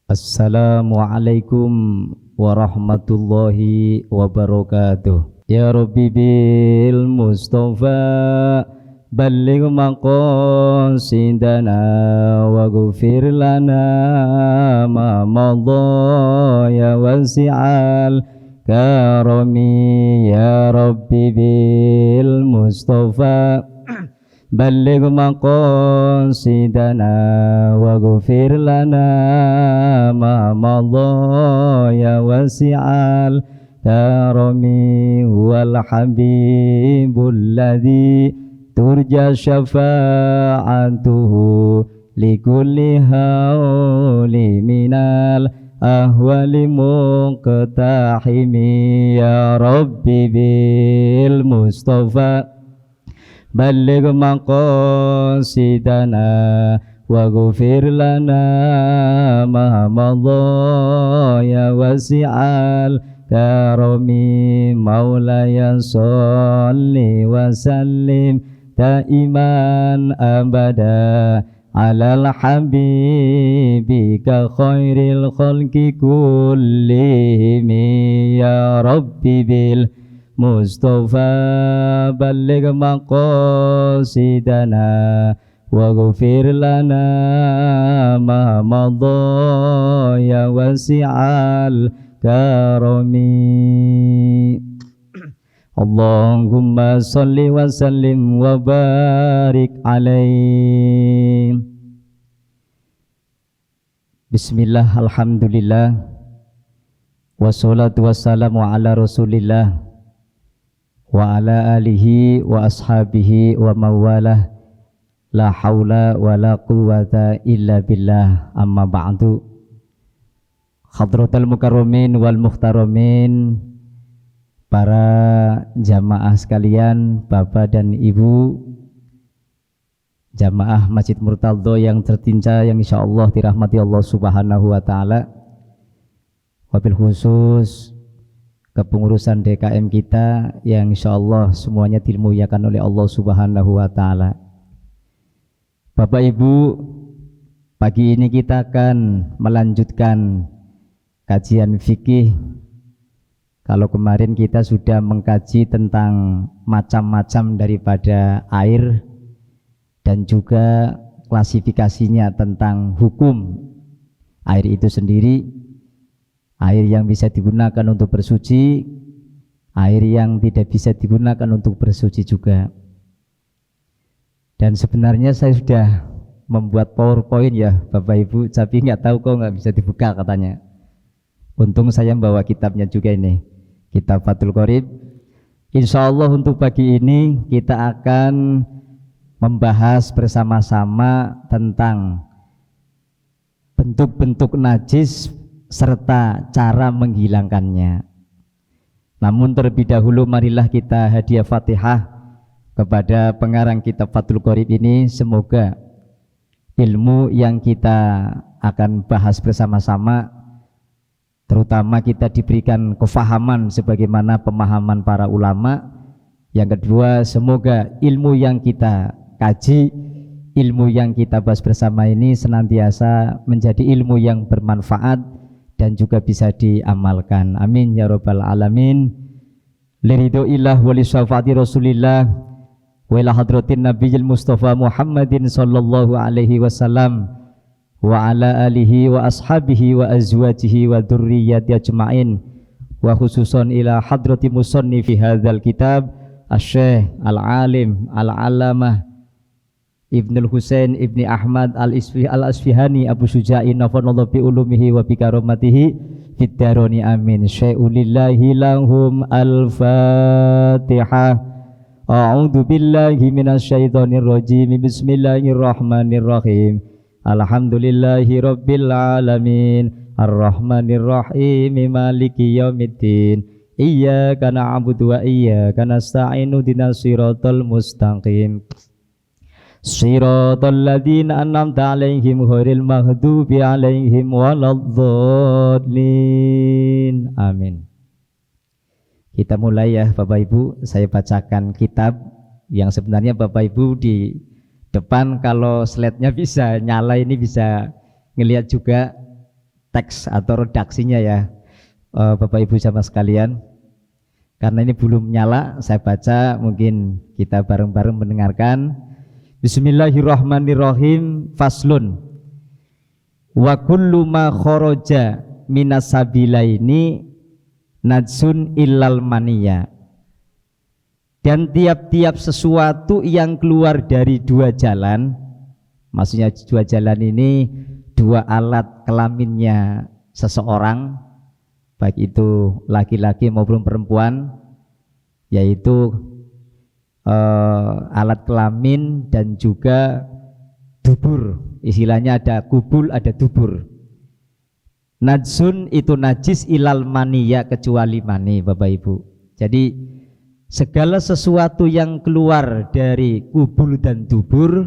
Assalamualaikum warahmatullahi wabarakatuh. Ya Rabbi bil Mustafa balligh maqasidana wa ghfir lana ma madha ya wasi'al karami ya Rabbi bil Mustafa balligh maqasidana wa ghfir lana ma madha ya wasi'al karami wal habibul ladzi turja syafa'atuhu likulli hauli minal ahwali muqtahimi ya Rabbi bil Mustafa balligh maqasidana wa ghfir lana ma madha ya wasi'al karami maulaya sholli wa sallim daiman abada alal habibika khairil khalqi kullihim ya Rabbi bil Mustafa balligh maqasidana wa ghfir lana ma madha ya wasi'al karami. Allahumma salli wa sallim wa barik alaih. Bismillah, alhamdulillah, wassalatu wassalamu ala rasulillah wa ala alihi wa ashabihi wa mawalah, la haula wa la quwata illa billah, amma ba'du. Hadratul mukarramin wal muhtaramin, para jamaah sekalian, bapak dan ibu, jamaah Masjid Murtadho yang tercinta, yang insyaallah dirahmati Allah subhanahu wa ta'ala, wabil khusus kepengurusan DKM kita yang insyaallah semuanya dimuliakan oleh Allah subhanahu wa ta'ala. Bapak Ibu, pagi ini kita akan melanjutkan kajian fikih. Kalau kemarin kita sudah mengkaji tentang macam-macam daripada air dan juga klasifikasinya tentang hukum air itu sendiri, air yang bisa digunakan untuk bersuci, air yang tidak bisa digunakan untuk bersuci juga. Dan sebenarnya saya sudah membuat PowerPoint ya Bapak Ibu, tapi nggak tahu kok nggak bisa dibuka katanya. Untung saya membawa kitabnya juga ini, kitab Fathul Qorib. Insya Allah untuk pagi ini kita akan membahas bersama-sama tentang bentuk-bentuk najis serta cara menghilangkannya. Namun terlebih dahulu marilah kita hadiah Fatihah kepada pengarang kitab Fathul Qorib ini. Semoga ilmu yang kita akan bahas bersama-sama, terutama kita diberikan kefahaman sebagaimana pemahaman para ulama. Yang kedua, semoga ilmu yang kita kaji, ilmu yang kita bahas bersama ini senantiasa menjadi ilmu yang bermanfaat dan juga bisa diamalkan. Amin ya rabbal alamin. Liridhoillah wa li syafaati rasulillah wa ila hadratin nabiyil mustafa Muhammadin sallallahu alaihi wasallam wa ala alihi wa ashabihi wa azwajihi wa dzurriyyati ajmain, wa khususan ila hadrati musannifi hadzal kitab asy-syekh al-alim al-allamah Ibnul Husain Ibni Ahmad al-Asfihani Abu Syuja'in nafanallahu bi ulumihi wa bi karamatihi fid daroni amin. Syai'ulillahi lahum al-Fatihah. A'udzu billahi minasyaitonir rajim. Bismillahirrahmanirrahim. Alhamdulillahi rabbil alamin. Arrahmanir rahim. Maliki yaumiddin. Iyyaka na'budu wa iyyaka nasta'inu ihdinas siratal mustaqim. Shiratal ladzina an'amta 'alaihim ghairil maghdubi 'alaihim waladdallin. Amin. Kita mulai ya Bapak Ibu. Saya bacakan kitab yang sebenarnya Bapak Ibu di depan, kalau slide-nya bisa nyala ini bisa ngelihat juga teks atau redaksinya ya, Bapak Ibu sama sekalian. Karena ini belum nyala, saya baca, mungkin kita bareng-bareng mendengarkan. Bismillahirrahmanirrahim. Faslun. Wa kullu ma kharaja minas sabilaini najsun illal maniya. Dan tiap-tiap sesuatu yang keluar dari dua jalan, maksudnya dua jalan ini dua alat kelaminnya seseorang, baik itu laki-laki maupun perempuan, yaitu alat kelamin dan juga dubur. Istilahnya ada kubul, ada dubur. Najsun itu najis ilal maniya, kecuali mani, Bapak Ibu. Jadi segala sesuatu yang keluar dari kubul dan dubur,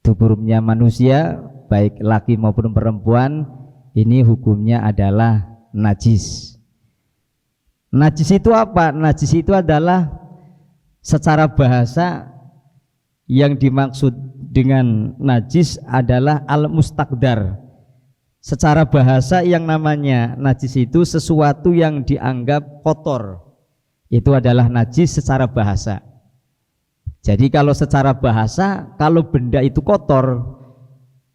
duburnya manusia baik laki maupun perempuan, ini hukumnya adalah najis. Najis itu apa? Najis itu adalah secara bahasa yang dimaksud dengan najis adalah al-mustaqdar. Secara bahasa yang namanya najis itu sesuatu yang dianggap kotor. Itu adalah najis secara bahasa. Jadi kalau secara bahasa, kalau benda itu kotor,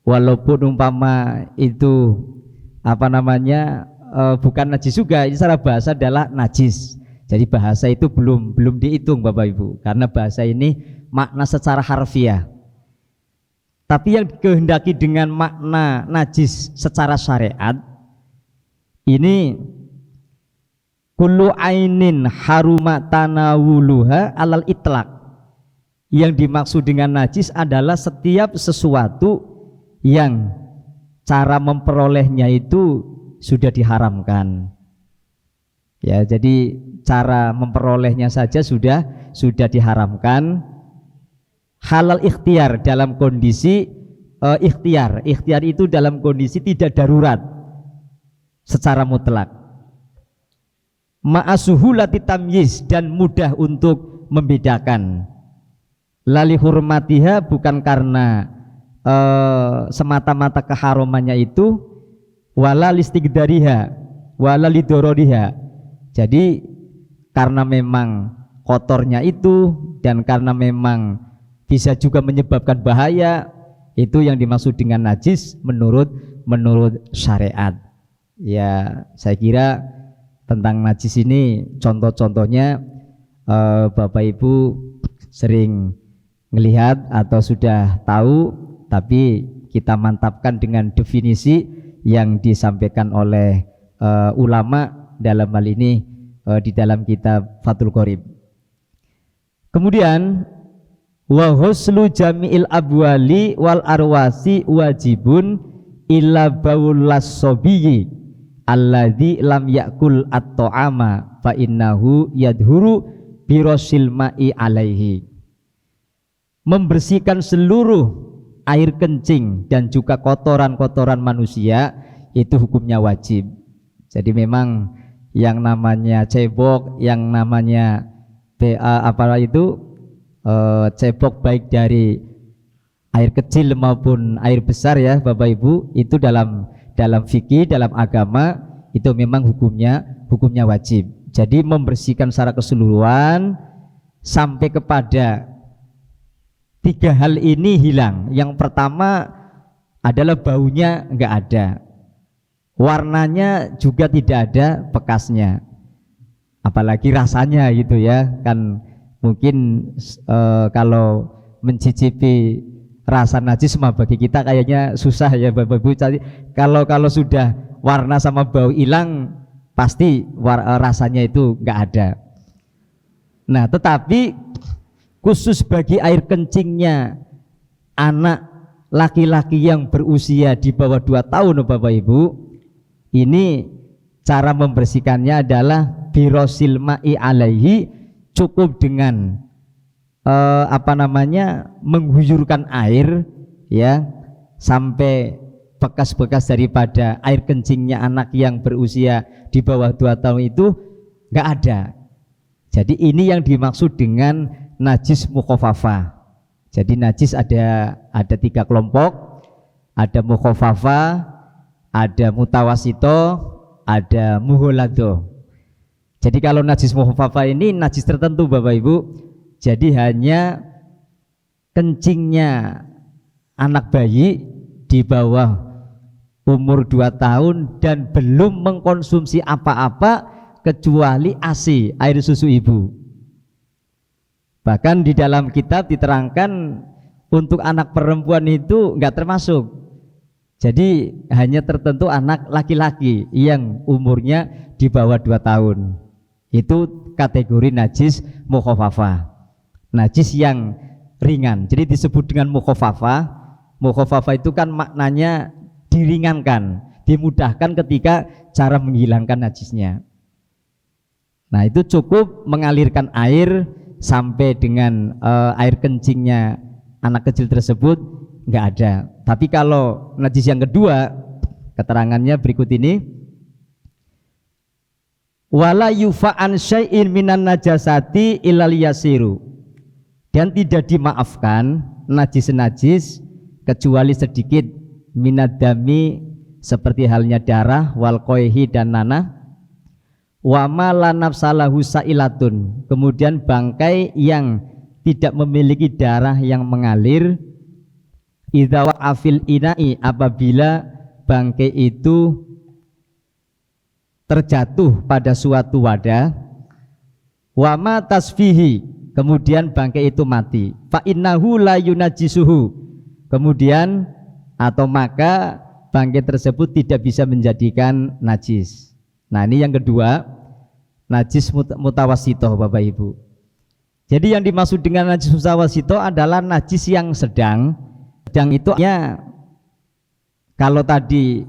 walaupun umpama itu bukan najis juga, ini secara bahasa adalah najis. Jadi bahasa itu belum dihitung Bapak Ibu, karena bahasa ini makna secara harfiah. Tapi yang dikehendaki dengan makna najis secara syariat ini kullu ainin haruma tanawuluha alal itlaq. Yang dimaksud dengan najis adalah setiap sesuatu yang cara memperolehnya itu sudah diharamkan. Ya, jadi cara memperolehnya saja sudah diharamkan. Halal ikhtiar dalam kondisi ikhtiar itu dalam kondisi tidak darurat secara mutlak. Ma'asuhulati tamyiz, dan mudah untuk membedakan. Lali hurmatiha, bukan karena semata-mata keharamannya itu, wala listigdariha wala lidororiha. Jadi karena memang kotornya itu dan karena memang bisa juga menyebabkan bahaya, itu yang dimaksud dengan najis menurut syariat. Ya, saya kira tentang najis ini contoh-contohnya Bapak Ibu sering melihat atau sudah tahu, tapi kita mantapkan dengan definisi yang disampaikan oleh ulama dalam hal ini di dalam kitab Fathul Qorib. Kemudian wa huslu jami'il abwali wal arwasi wajibun illa baulas sobiyyi alladzi lam yakul at-ta'ama fa innahu yadhuru birosil ma'i alaihi. Membersihkan seluruh air kencing dan juga kotoran-kotoran manusia itu hukumnya wajib. Jadi memang yang namanya cebok, yang namanya cebok baik dari air kecil maupun air besar ya Bapak Ibu, itu dalam fikih, dalam agama itu memang hukumnya wajib. Jadi membersihkan secara keseluruhan sampai kepada 3 hal ini hilang. Yang pertama adalah baunya enggak ada, warnanya juga tidak ada bekasnya, apalagi rasanya gitu ya kan. Mungkin kalau mencicipi rasa najis mah bagi kita kayaknya susah ya Bapak Ibu. Kalau sudah warna sama bau hilang, pasti rasanya itu enggak ada. Nah, tetapi khusus bagi air kencingnya anak laki-laki yang berusia di bawah 2 tahun Bapak Ibu, ini cara membersihkannya adalah birosil ma'i alaihi, cukup dengan mengguyurkan air ya sampai bekas-bekas daripada air kencingnya anak yang berusia di bawah 2 tahun itu enggak ada. Jadi ini yang dimaksud dengan najis mukhafafah. Jadi najis ada 3 kelompok. Ada mukhafafah, ada mutawasito, ada muholado. Jadi kalau najis mukhafafah ini najis tertentu Bapak Ibu, jadi hanya kencingnya anak bayi di bawah umur 2 tahun dan belum mengkonsumsi apa-apa kecuali ASI, air susu ibu. Bahkan di dalam kitab diterangkan untuk anak perempuan itu enggak termasuk. Jadi hanya tertentu anak laki-laki yang umurnya di bawah 2 tahun. Itu kategori najis mukhafafah, najis yang ringan. Jadi disebut dengan mukhafafah. Mukhafafah itu kan maknanya diringankan, dimudahkan ketika cara menghilangkan najisnya. Nah itu cukup mengalirkan air sampai dengan air kencingnya anak kecil tersebut nggak ada. Tapi kalau najis yang kedua, keterangannya berikut ini. Wala yufa'an syai'in minan najasati ilal yasiru, dan tidak dimaafkan najis-najis kecuali sedikit, minadami seperti halnya darah, wal qoihi dan nanah, wa ma la nafsalahu sa'ilatun, kemudian bangkai yang tidak memiliki darah yang mengalir, idza wa'afil ina'i, apabila bangkai itu terjatuh pada suatu wadah, wa ma tasfihi, kemudian bangkai itu mati, fa innahu la yunajjisuhu, kemudian atau maka bangkai tersebut tidak bisa menjadikan najis. Nah ini yang kedua, najis mutawasitoh Bapak Ibu. Jadi yang dimaksud dengan najis mutawasitoh adalah najis yang sedang. Sedang itu ya, kalau tadi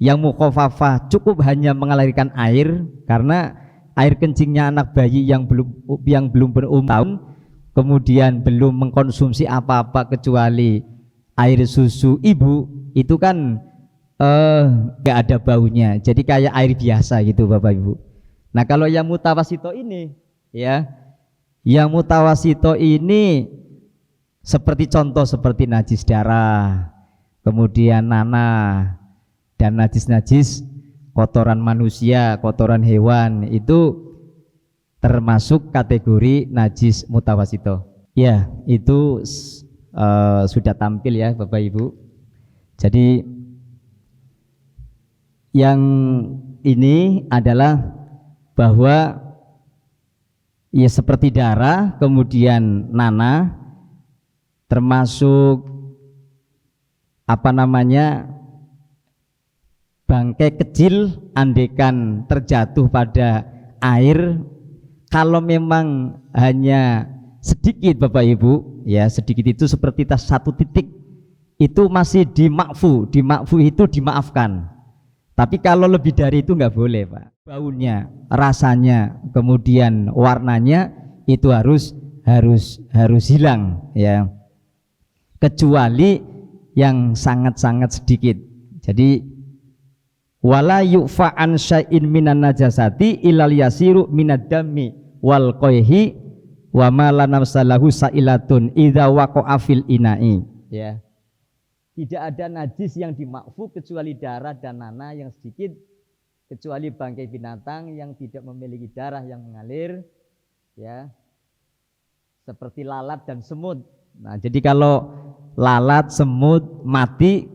yang mukhafafah cukup hanya mengalirkan air karena air kencingnya anak bayi yang belum berumur tahun, kemudian belum mengkonsumsi apa-apa kecuali air susu ibu, itu kan nggak ada baunya, jadi kayak air biasa gitu Bapak Ibu. Nah kalau yang mutawasito ini ya, yang mutawasito ini seperti contoh seperti najis darah, kemudian nanah, dan najis-najis kotoran manusia, kotoran hewan, itu termasuk kategori najis mutawasito. Ya, itu sudah tampil ya Bapak Ibu. Jadi yang ini adalah bahwa ya seperti darah, kemudian nanah, termasuk apa namanya, bangkai kecil andekan terjatuh pada air, kalau memang hanya sedikit Bapak Ibu ya, sedikit itu seperti satu titik, itu masih dimakfu itu dimaafkan. Tapi kalau lebih dari itu nggak boleh Pak. Baunya, rasanya, kemudian warnanya itu harus hilang ya, kecuali yang sangat-sangat sedikit. Jadi wala yu'fa'an syai'in minan najasati ilal yasiru minad-dami wal qoihi wa ma la nafsalahu sa'ilatun idza waqa'a fil ina'i ya. Tidak ada najis yang dimakfu kecuali darah dan nanah yang sedikit, kecuali bangkai binatang yang tidak memiliki darah yang mengalir ya, seperti lalat dan semut. Nah jadi kalau lalat, semut mati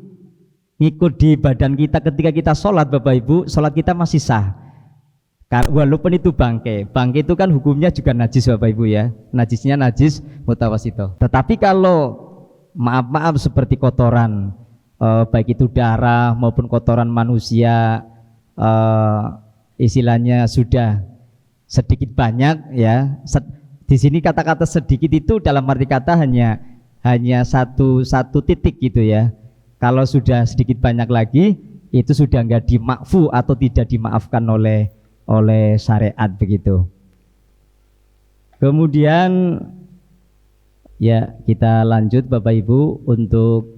ngikut di badan kita ketika kita sholat Bapak Ibu, sholat kita masih sah walaupun itu bangkai itu kan hukumnya juga najis Bapak Ibu ya, najisnya najis mutawasito. Tetapi kalau maaf seperti kotoran baik itu darah maupun kotoran manusia, istilahnya sudah sedikit banyak ya, di sini kata-kata sedikit itu dalam arti kata hanya satu titik gitu ya. Kalau sudah sedikit banyak lagi, itu sudah enggak dimakfu atau tidak dimaafkan oleh syariat begitu. Kemudian ya kita lanjut Bapak Ibu untuk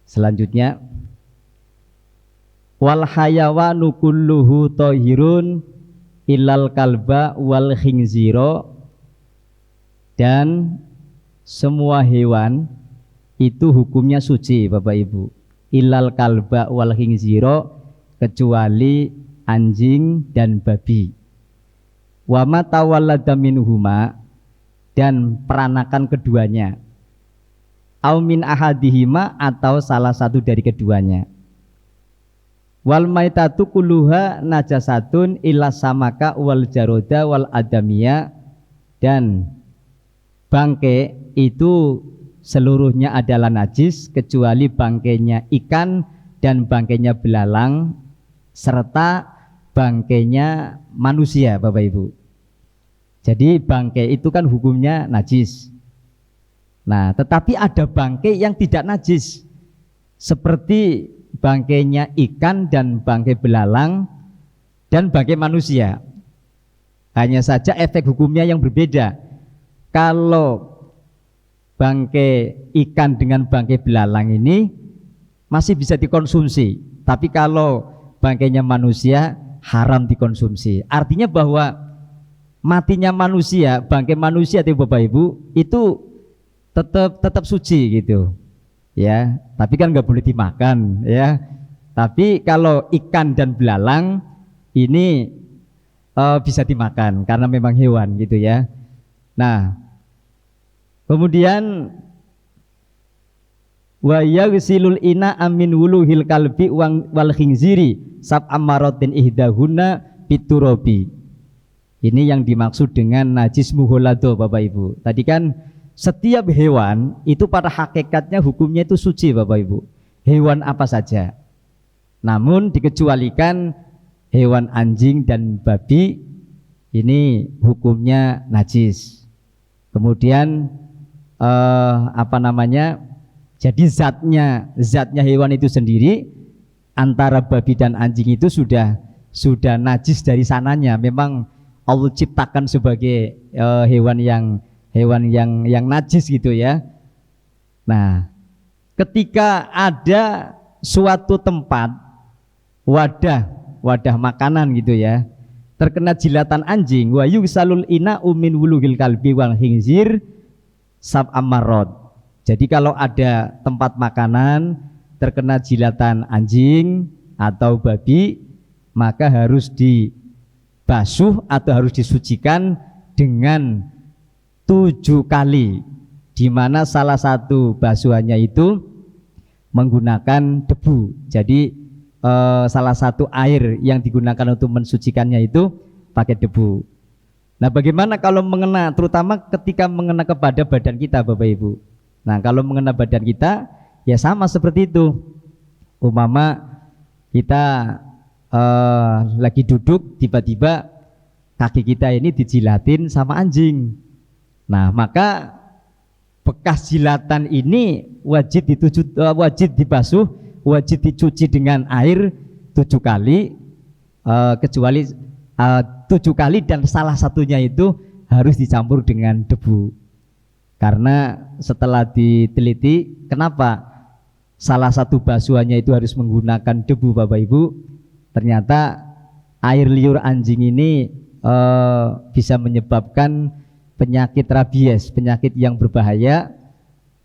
selanjutnya. Wal hayawanu kulluhu thahirun illal kalba wal khinziro, dan semua hewan itu hukumnya suci Bapak Ibu, ilal kalba wal khinzira, kecuali anjing dan babi. Wa ma tawallada minhuma, dan peranakan keduanya. Au min ahadihima, atau salah satu dari keduanya. Wal maitatu kulluha najasatun illa samaka wal jaroda wal adamiyya, dan bangke itu seluruhnya adalah najis kecuali bangkainya ikan dan bangkainya belalang serta bangkainya manusia, Bapak Ibu. Jadi bangkai itu kan hukumnya najis. Nah, tetapi ada bangkai yang tidak najis, seperti bangkainya ikan dan bangkai belalang dan bangkai manusia. Hanya saja efek hukumnya yang berbeda. Kalau bangkai ikan dengan bangkai belalang ini masih bisa dikonsumsi, tapi kalau bangkainya manusia haram dikonsumsi. Artinya bahwa matinya manusia, bangkai manusia itu Bapak Ibu itu tetap suci gitu, ya. Tapi kan nggak boleh dimakan, ya. Tapi kalau ikan dan belalang ini bisa dimakan karena memang hewan gitu ya. Nah, kemudian wa yaghsilul ina amin wuluhil kalbi wal khinziri sab amaratin ihdahuna biturabi. Ini yang dimaksud dengan najis muholado, Bapak Ibu. Tadi kan setiap hewan itu pada hakikatnya hukumnya itu suci, Bapak Ibu. Hewan apa saja. Namun dikecualikan hewan anjing dan babi, ini hukumnya najis. Kemudian jadi zatnya hewan itu sendiri antara babi dan anjing itu sudah najis dari sananya. Memang Allah ciptakan sebagai hewan yang najis gitu ya. Nah, ketika ada suatu tempat wadah makanan gitu ya, terkena jilatan anjing, wa yusalul ina umin wuluhil kalbi wal khinzir sab amarot. Jadi kalau ada tempat makanan terkena jilatan anjing atau babi, maka harus dibasuh atau harus disucikan dengan 7 kali, di mana salah satu basuhannya itu menggunakan debu. Jadi salah satu air yang digunakan untuk mensucikannya itu pakai debu. Nah, bagaimana kalau mengena, terutama ketika mengena kepada badan kita, Bapak Ibu? Nah, kalau mengena badan kita ya sama seperti itu. Umpama kita lagi duduk, tiba-tiba kaki kita ini dijilatin sama anjing. Nah, maka bekas jilatan ini wajib dibasuh, wajib dicuci dengan air 7 kali, kecuali 7 kali dan salah satunya itu harus dicampur dengan debu. Karena setelah diteliti, kenapa salah satu basuhannya itu harus menggunakan debu, Bapak Ibu? Ternyata air liur anjing ini bisa menyebabkan penyakit rabies, penyakit yang berbahaya,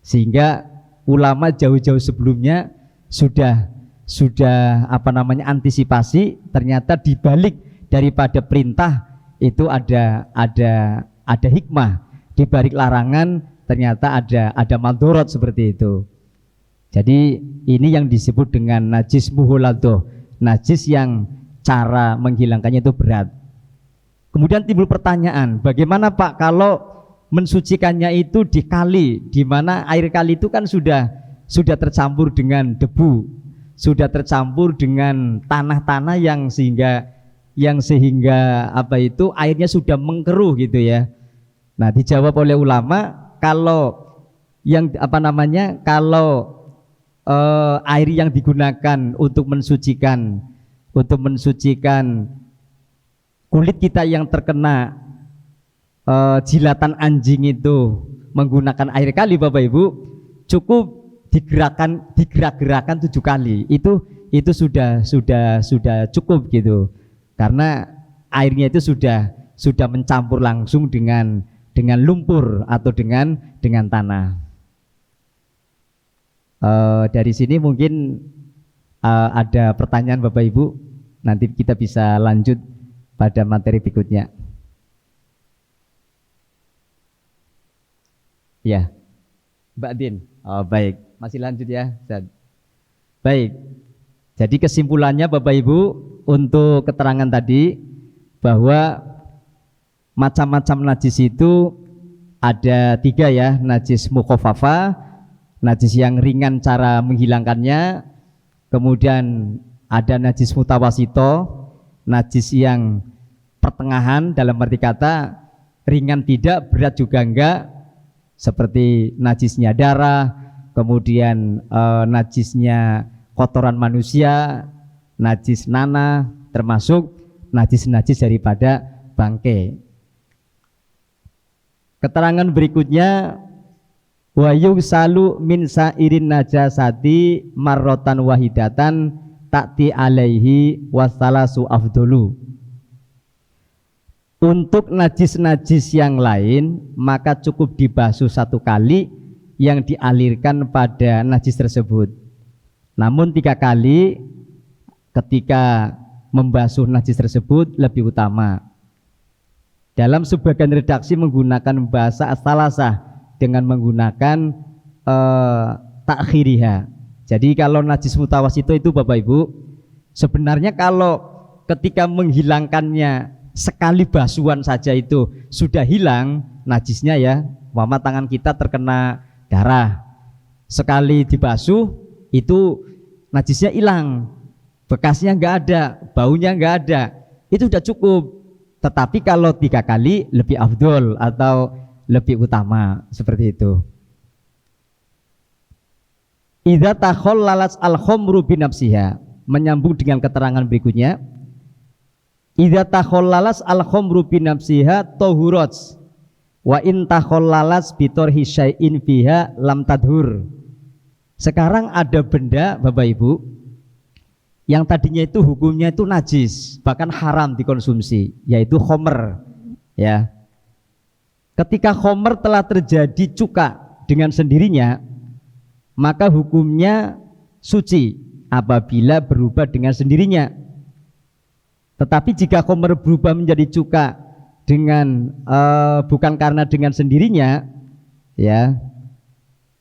sehingga ulama jauh-jauh sebelumnya sudah antisipasi. Ternyata dibalik daripada perintah itu ada hikmah, dibalik larangan ternyata ada madorot seperti itu. Jadi ini yang disebut dengan najis muholadoh, najis yang cara menghilangkannya itu berat. Kemudian timbul pertanyaan, bagaimana Pak kalau mensucikannya itu di kali, di mana air kali itu kan sudah tercampur dengan debu, sudah tercampur dengan tanah-tanah yang sehingga airnya sudah mengkeruh gitu ya. Nah, dijawab oleh ulama, kalau air yang digunakan untuk mensucikan kulit kita yang terkena jilatan anjing itu menggunakan air kali, Bapak Ibu, cukup digerak-gerakan 7 kali. Itu sudah cukup gitu. Karena airnya itu sudah mencampur langsung dengan lumpur atau dengan tanah. Dari sini mungkin ada pertanyaan Bapak Ibu, nanti kita bisa lanjut pada materi berikutnya. Ya, Mbak Din. Oh, baik, masih lanjut ya. Baik, jadi kesimpulannya Bapak Ibu untuk keterangan tadi bahwa macam-macam najis itu ada 3 ya, najis mukhaffafah, najis yang ringan cara menghilangkannya, kemudian ada najis mutawasito, najis yang pertengahan dalam arti kata ringan tidak, berat juga enggak, seperti najisnya darah, kemudian najisnya kotoran manusia, najis nanah, termasuk najis-najis daripada bangkai. Keterangan berikutnya, wa yusalu min sairin najasati marrotan wahidatan ta'ti alaihi wasalasu afdolu. Untuk najis-najis yang lain maka cukup dibasuh 1 kali yang dialirkan pada najis tersebut. Namun 3 kali ketika membasuh najis tersebut lebih utama. Dalam sebagian redaksi menggunakan bahasa as-salasah dengan menggunakan takhiriha. Jadi kalau najis mutawasito itu Bapak Ibu, sebenarnya kalau ketika menghilangkannya sekali basuhan saja itu sudah hilang najisnya ya, umpama tangan kita terkena darah, sekali dibasuh itu najisnya hilang, bekasnya nggak ada, baunya nggak ada, itu sudah cukup. Tetapi kalau 3 kali lebih afdol atau lebih utama, seperti itu. Idza takhallalat al-khamru bi nafsiha, menyambung dengan keterangan berikutnya. Idza takhallalat al-khamru bi nafsiha tahurat wa in takhallalat bi tarhi syai'in fiha lam tadhur. Sekarang ada benda Bapak Ibu yang tadinya itu hukumnya itu najis, bahkan haram dikonsumsi, yaitu khomer ya. Ketika khomer telah terjadi cuka dengan sendirinya, maka hukumnya suci apabila berubah dengan sendirinya. Tetapi jika khomer berubah menjadi cuka dengan bukan karena dengan sendirinya ya,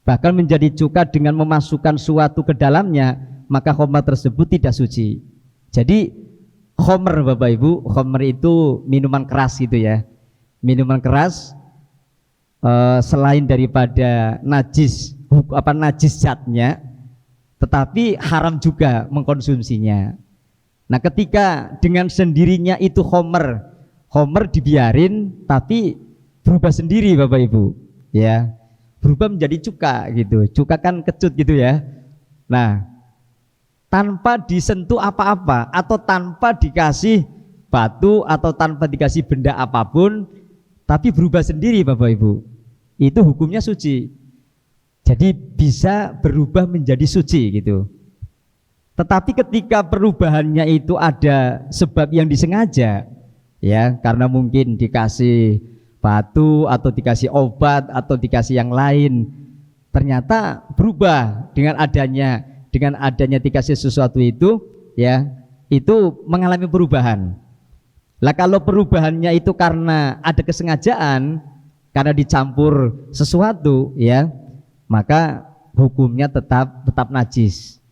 bahkan menjadi cuka dengan memasukkan suatu ke dalamnya, maka khomer tersebut tidak suci. Jadi khomer Bapak Ibu, khomer itu minuman keras gitu ya. Minuman keras selain daripada najis zatnya, tetapi haram juga mengkonsumsinya. Nah ketika dengan sendirinya itu khomer dibiarin tapi berubah sendiri Bapak Ibu ya, berubah menjadi cuka gitu. Cuka kan kecut gitu ya. Nah tanpa disentuh apa-apa atau tanpa dikasih batu atau tanpa dikasih benda apapun, tapi berubah sendiri Bapak Ibu, itu hukumnya suci. Jadi bisa berubah menjadi suci gitu. Tetapi ketika perubahannya itu ada sebab yang disengaja ya, karena mungkin dikasih batu atau dikasih obat atau dikasih yang lain, ternyata berubah dengan adanya dikasih sesuatu itu ya, itu mengalami perubahan. Lah kalau perubahannya itu karena ada kesengajaan, karena dicampur sesuatu ya, maka hukumnya tetap najis.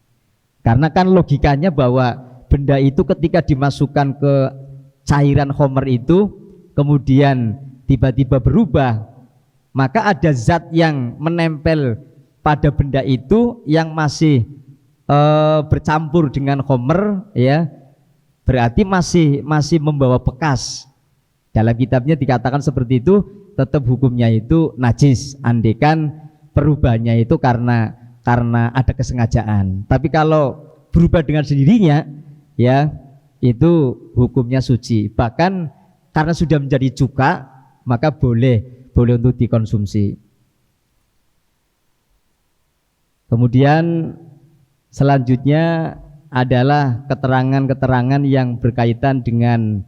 Karena kan logikanya bahwa benda itu ketika dimasukkan ke cairan khomer itu kemudian tiba-tiba berubah, maka ada zat yang menempel pada benda itu yang masih bercampur dengan khomer ya, berarti masih membawa bekas. Dalam kitabnya dikatakan seperti itu, tetap hukumnya itu najis andekan perubahannya itu karena ada kesengajaan. Tapi kalau berubah dengan sendirinya ya, itu hukumnya suci. Bahkan karena sudah menjadi cuka, maka boleh untuk dikonsumsi. Kemudian selanjutnya adalah keterangan-keterangan yang berkaitan dengan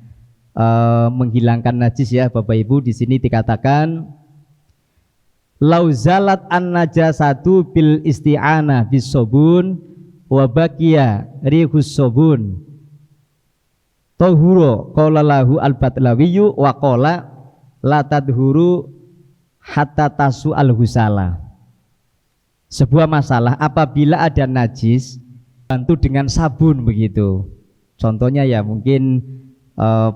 menghilangkan najis ya Bapak Ibu. Di sini dikatakan lauzalat an najasatu bil isti'anah bis sobun wa baqiya rihus sobun tahuro qala lahu al-Batlawiyu wa qala la tadhuru hatta tasu al-husala. Sebuah masalah apabila ada najis bantu dengan sabun begitu. Contohnya ya mungkin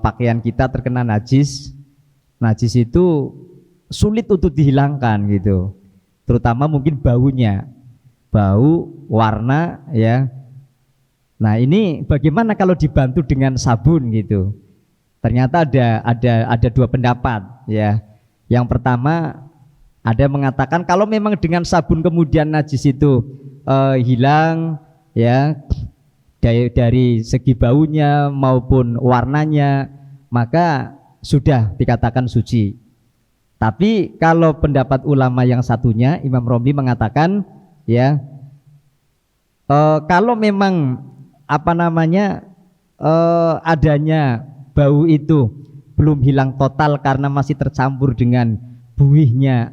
pakaian kita terkena najis. Najis itu sulit untuk dihilangkan gitu. Terutama mungkin baunya. Bau, warna ya. Nah, ini bagaimana kalau dibantu dengan sabun gitu? Ternyata ada dua pendapat ya. Yang pertama ada yang mengatakan kalau memang dengan sabun kemudian najis itu hilang ya dari segi baunya maupun warnanya, maka sudah dikatakan suci. Tapi kalau pendapat ulama yang satunya, Imam Romli mengatakan ya kalau memang adanya bau itu belum hilang total karena masih tercampur dengan buihnya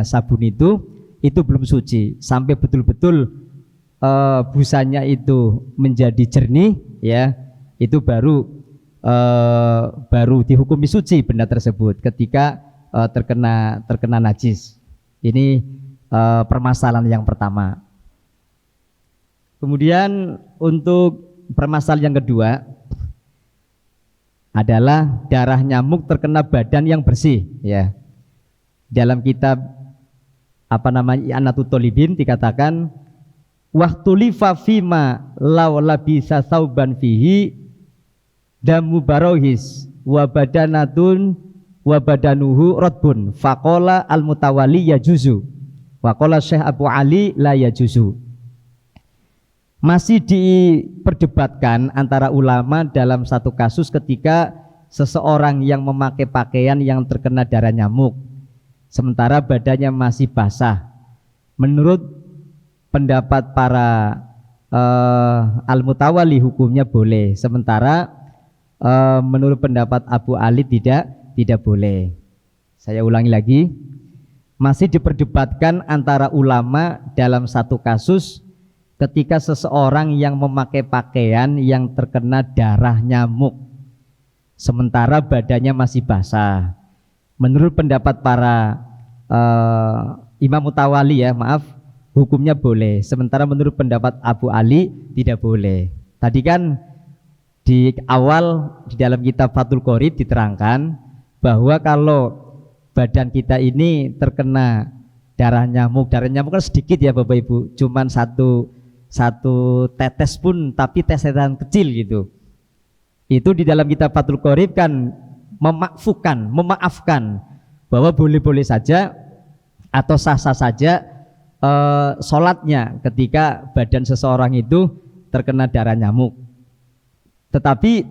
sabun itu belum suci sampai betul-betul busanya itu menjadi jernih ya, itu baru dihukumi suci benda tersebut ketika terkena najis. Ini permasalahan yang pertama. Kemudian untuk permasalahan yang kedua adalah darah nyamuk terkena badan yang bersih ya. Dalam kitab I'anatul Thalibin dikatakan waqtulifa fima law labisa sauban fihi damu barohis wa badanatun wa badanuhu radbun faqala al-mutawali yajuzu wa qala Syekh Abu Ali la yajuzu. Masih diperdebatkan antara ulama dalam satu kasus ketika seseorang yang memakai pakaian yang terkena darah nyamuk sementara badannya masih basah. Menurut pendapat para al-mutawali hukumnya boleh, sementara menurut pendapat Abu Ali tidak boleh. Saya ulangi lagi, masih diperdebatkan antara ulama dalam satu kasus ketika seseorang yang memakai pakaian yang terkena darah nyamuk sementara badannya masih basah. Menurut pendapat para imam mutawali ya, hukumnya boleh, sementara menurut pendapat Abu Ali tidak boleh. Tadi kan di awal di dalam kitab Fathul Qorib diterangkan bahwa kalau badan kita ini terkena darah nyamuk kan sedikit ya Bapak Ibu, cuman satu tetes pun, tapi tetesan kecil gitu. Itu di dalam kitab Fathul Qorib kan memaafkan bahwa boleh-boleh saja atau sah-sah saja sholatnya ketika badan seseorang itu terkena darah nyamuk. Tetapi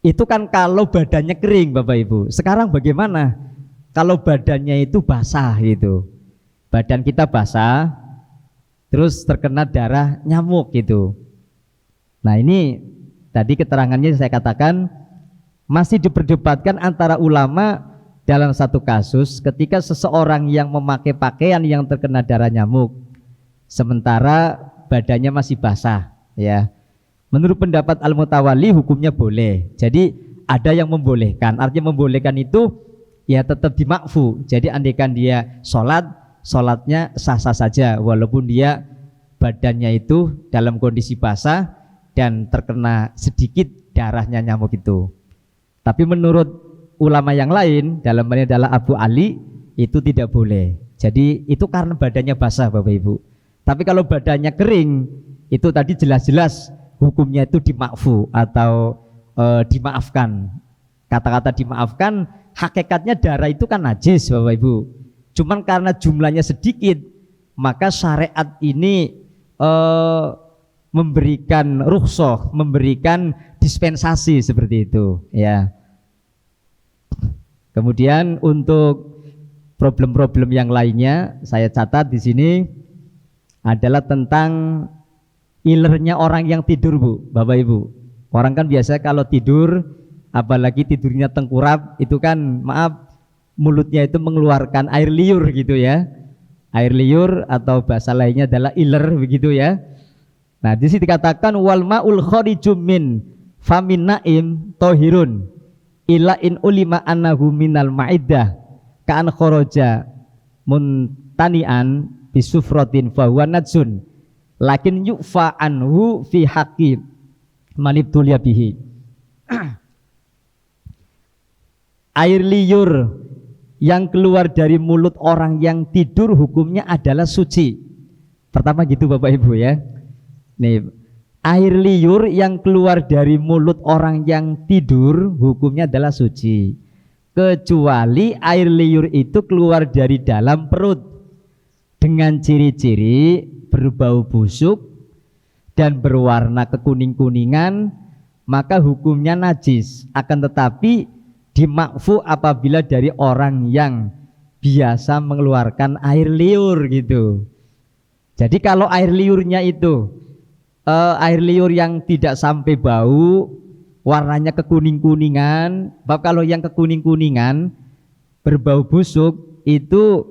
itu kan kalau badannya kering Bapak Ibu. Sekarang bagaimana kalau badannya itu basah gitu? Badan kita basah terus terkena darah nyamuk gitu. Nah, ini tadi keterangannya saya katakan masih diperdebatkan antara ulama dalam satu kasus ketika seseorang yang memakai pakaian yang terkena darah nyamuk sementara badannya masih basah ya. Menurut pendapat Al-Mutawali hukumnya boleh. Jadi ada yang membolehkan. Artinya membolehkan itu ya tetap dimakfu. Jadi andaikan dia sholatnya sah-sah saja walaupun dia badannya itu dalam kondisi basah dan terkena sedikit darahnya nyamuk itu. Tapi menurut ulama yang lain, dalam hal ini adalah Abu Ali, itu tidak boleh. Jadi itu karena badannya basah Bapak Ibu. Tapi kalau badannya kering, itu tadi jelas-jelas hukumnya itu dimakfu atau dimaafkan. Kata-kata dimaafkan, hakikatnya darah itu kan najis Bapak Ibu. Cuman karena jumlahnya sedikit, maka syariat ini memberikan rukhsah, memberikan dispensasi seperti itu ya. Kemudian untuk problem-problem yang lainnya saya catat di sini adalah tentang ilernya orang yang tidur Bu, Bapak Ibu. Orang kan biasa kalau tidur, apalagi tidurnya tengkurap, itu kan mulutnya itu mengeluarkan air liur gitu ya. Air liur atau bahasa lainnya adalah iler begitu ya. Nah, di sini dikatakan wal ma'ul kharijum min famin naim tohirun illa in ulima annahu minal ma'iddah ka'an kharaja muntanian bisufratin fahuwa najsun lakin yu'fa anhu fi haqqi manibtulia bihi. Air liur yang keluar dari mulut orang yang tidur hukumnya adalah suci. Pertama gitu Bapak Ibu ya. Nih, air liur yang keluar dari mulut orang yang tidur hukumnya adalah suci. Kecuali air liur itu keluar dari dalam perut dengan ciri-ciri berbau busuk dan berwarna kekuning-kuningan, maka hukumnya najis. Akan tetapi dimakfu apabila dari orang yang biasa mengeluarkan air liur gitu. Jadi kalau air liurnya itu air liur yang tidak sampai bau, warnanya kekuning-kuningan, bab kalau yang kekuning-kuningan berbau busuk itu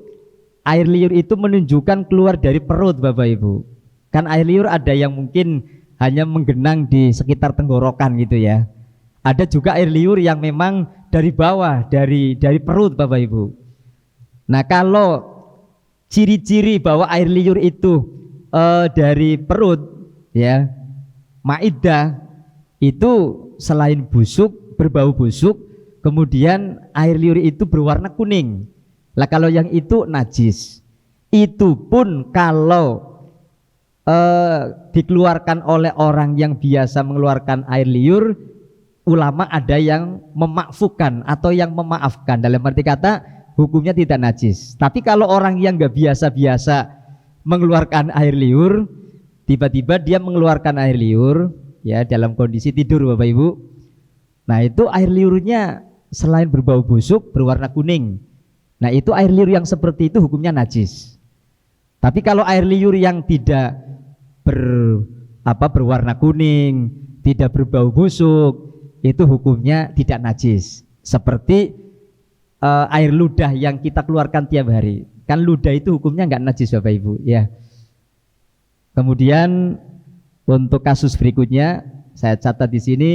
air liur itu menunjukkan keluar dari perut Bapak Ibu. Kan air liur ada yang mungkin hanya menggenang di sekitar tenggorokan gitu ya. Ada juga air liur yang memang dari bawah, dari perut Bapak Ibu. Nah, kalau ciri-ciri bahwa air liur itu dari perut ya, maidah itu selain busuk, berbau busuk, kemudian air liur itu berwarna kuning. Lah kalau yang itu najis. Itu pun kalau dikeluarkan oleh orang yang biasa mengeluarkan air liur, ulama ada yang memakfukan atau yang memaafkan, dalam arti kata hukumnya tidak najis. Tapi kalau orang yang nggak biasa-biasa mengeluarkan air liur, tiba-tiba dia mengeluarkan air liur ya dalam kondisi tidur Bapak Ibu, nah itu air liurnya selain berbau busuk berwarna kuning. Nah itu air liur yang seperti itu hukumnya najis. Tapi kalau air liur yang tidak berwarna kuning, tidak berbau busuk, itu hukumnya tidak najis. Seperti air ludah yang kita keluarkan tiap hari, kan ludah itu hukumnya nggak najis Bapak Ibu ya. Kemudian untuk kasus berikutnya saya catat di sini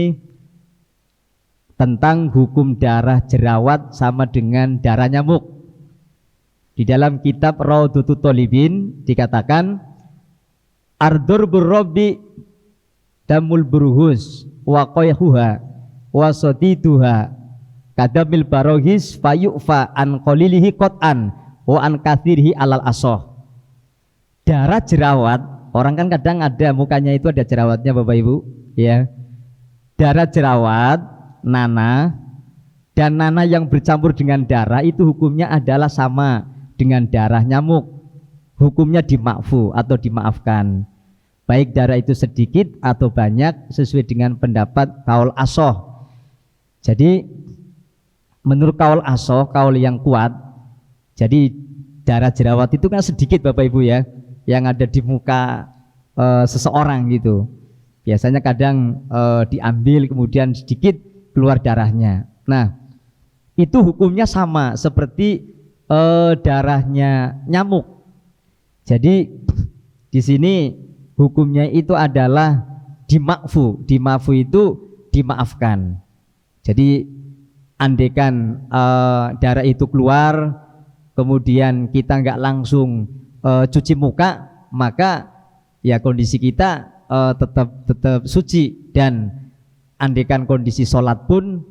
tentang hukum darah jerawat sama dengan darah nyamuk. Di dalam kitab Raudhatut Thalibin dikatakan ardur burrobi damul buruhus wa qayhuha wa sadiduha kadamil barohis fayu'fa an qalilihi qot'an wa an kathirihi alal asoh. Darah jerawat, orang kan kadang ada mukanya itu ada jerawatnya Bapak Ibu ya. Darah jerawat, nanah dan nanah yang bercampur dengan darah itu hukumnya adalah sama dengan darah nyamuk. Hukumnya dimakfu atau dimaafkan. Baik darah itu sedikit atau banyak sesuai dengan pendapat kaul asoh. Jadi menurut kaul asoh, kaul yang kuat, jadi darah jerawat itu kan sedikit Bapak Ibu ya, yang ada di muka seseorang gitu. Biasanya kadang diambil kemudian sedikit keluar darahnya. Nah itu hukumnya sama seperti darahnya nyamuk. Jadi di sini hukumnya itu adalah dimakfu. Dimakfu itu dimaafkan. Jadi andaikan darah itu keluar, kemudian kita nggak langsung cuci muka, maka ya kondisi kita tetap suci. Dan andaikan kondisi sholat pun,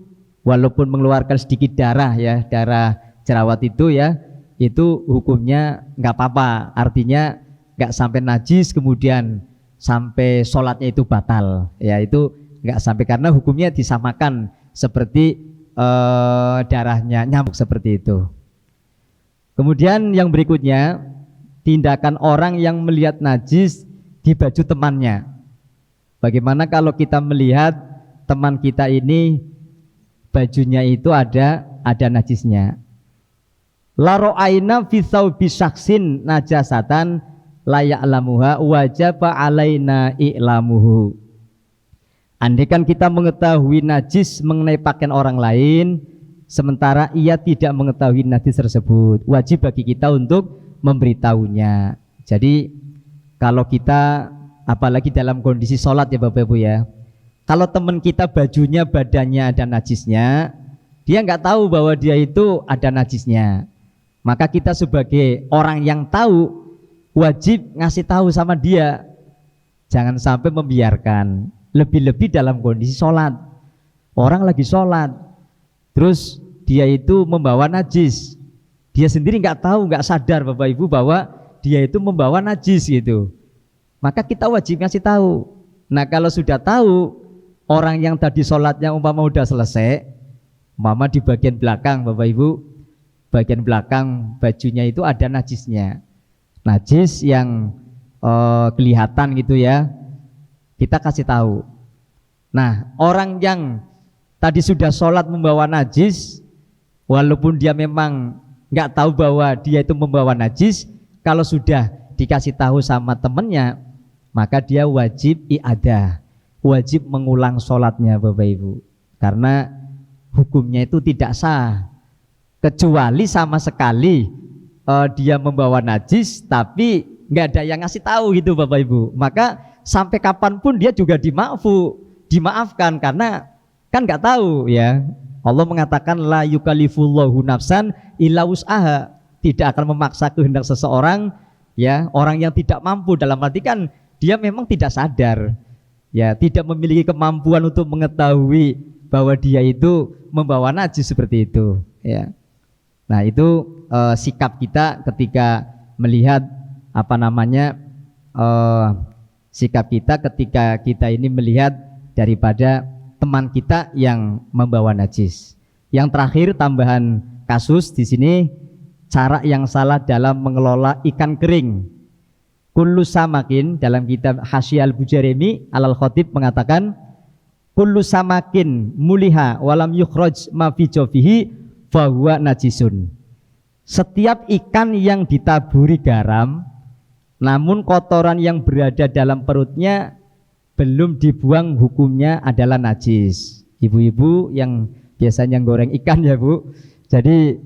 walaupun mengeluarkan sedikit darah ya, darah jerawat itu ya, itu hukumnya nggak apa-apa. Artinya nggak sampai najis kemudian sampai sholatnya itu batal ya, itu nggak sampai, karena hukumnya disamakan seperti darahnya nyamuk seperti itu. Kemudian yang berikutnya, tindakan orang yang melihat najis di baju temannya. Bagaimana kalau kita melihat teman kita ini bajunya itu ada najisnya. La ra'aina fi thawbi syaksin najasatan la ya'lamuha wajaba alaina i'lamuhu. Andaikan kita mengetahui najis mengenai pakaian orang lain sementara ia tidak mengetahui najis tersebut, wajib bagi kita untuk memberitahunya. Jadi kalau kita apalagi dalam kondisi sholat ya Bapak Ibu ya. Kalau teman kita bajunya, badannya ada najisnya, dia nggak tahu bahwa dia itu ada najisnya. Maka kita sebagai orang yang tahu wajib ngasih tahu sama dia. Jangan sampai membiarkan. Lebih-lebih dalam kondisi sholat. Orang lagi sholat, terus dia itu membawa najis. Dia sendiri nggak tahu, nggak sadar Bapak Ibu bahwa dia itu membawa najis gitu. Maka kita wajib ngasih tahu. Nah kalau sudah tahu, orang yang tadi sholatnya umpama udah selesai, umpama di bagian belakang Bapak Ibu, bagian belakang bajunya itu ada najisnya, najis yang kelihatan gitu ya, kita kasih tahu. Nah orang yang tadi sudah sholat membawa najis, walaupun dia memang nggak tahu bahwa dia itu membawa najis, kalau sudah dikasih tahu sama temennya, maka dia wajib i'adah, wajib mengulang sholatnya Bapak Ibu, karena hukumnya itu tidak sah kecuali sama sekali dia membawa najis tapi nggak ada yang ngasih tahu gitu Bapak Ibu. Maka sampai kapanpun dia juga dimaafkan karena kan nggak tahu ya. Allah mengatakan la yukallifullahu nafsan illa wus'aha, tidak akan memaksa kehendak seseorang ya, orang yang tidak mampu, dalam arti kan dia memang tidak sadar ya, tidak memiliki kemampuan untuk mengetahui bahwa dia itu membawa najis seperti itu ya. Nah itu sikap kita ketika melihat sikap kita ketika kita ini melihat daripada teman kita yang membawa najis. Yang terakhir tambahan kasus di sini, cara yang salah dalam mengelola ikan kering. Kullu samakin, dalam kitab Hasyal Bujaremi Alal Khotib mengatakan, kullu samakin muliha walam yukhraj ma fi jawfihi fahuwa najisun. Setiap ikan yang ditaburi garam namun kotoran yang berada dalam perutnya belum dibuang, hukumnya adalah najis. Ibu-ibu yang biasanya goreng ikan ya Bu, jadi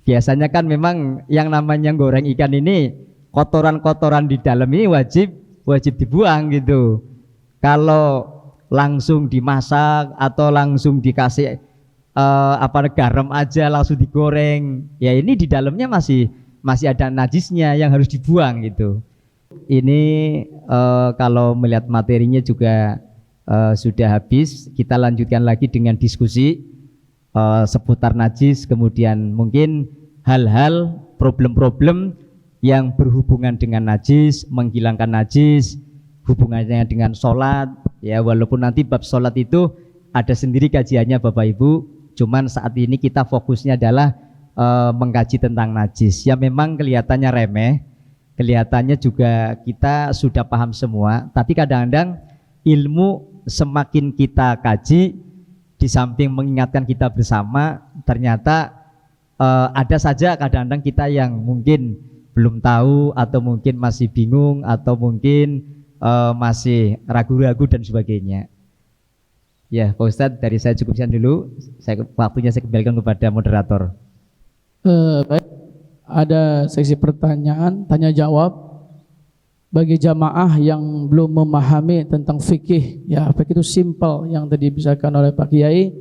biasanya kan memang yang namanya goreng ikan ini kotoran-kotoran di dalam ini wajib dibuang gitu. Kalau langsung dimasak atau langsung dikasih garam aja langsung digoreng, ya ini di dalamnya masih ada najisnya yang harus dibuang gitu. Ini kalau melihat materinya juga sudah habis, kita lanjutkan lagi dengan diskusi seputar najis, kemudian mungkin hal-hal problem-problem yang berhubungan dengan najis, menghilangkan najis, hubungannya dengan sholat ya, walaupun nanti bab sholat itu ada sendiri kajiannya Bapak Ibu, cuman saat ini kita fokusnya adalah mengkaji tentang najis yang memang kelihatannya remeh, kelihatannya juga kita sudah paham semua, tapi kadang-kadang ilmu semakin kita kaji, di samping mengingatkan kita bersama, ternyata ada saja kadang-kadang kita yang mungkin belum tahu atau mungkin masih bingung atau mungkin masih ragu-ragu dan sebagainya. Ya Pak Ustadz, dari saya cukup sekian dulu, waktunya saya kembalikan kepada moderator. Baik, ada sesi pertanyaan, tanya jawab bagi jamaah yang belum memahami tentang fikih. Ya, fikih itu simpel yang tadi dibisakan oleh Pak Kiai.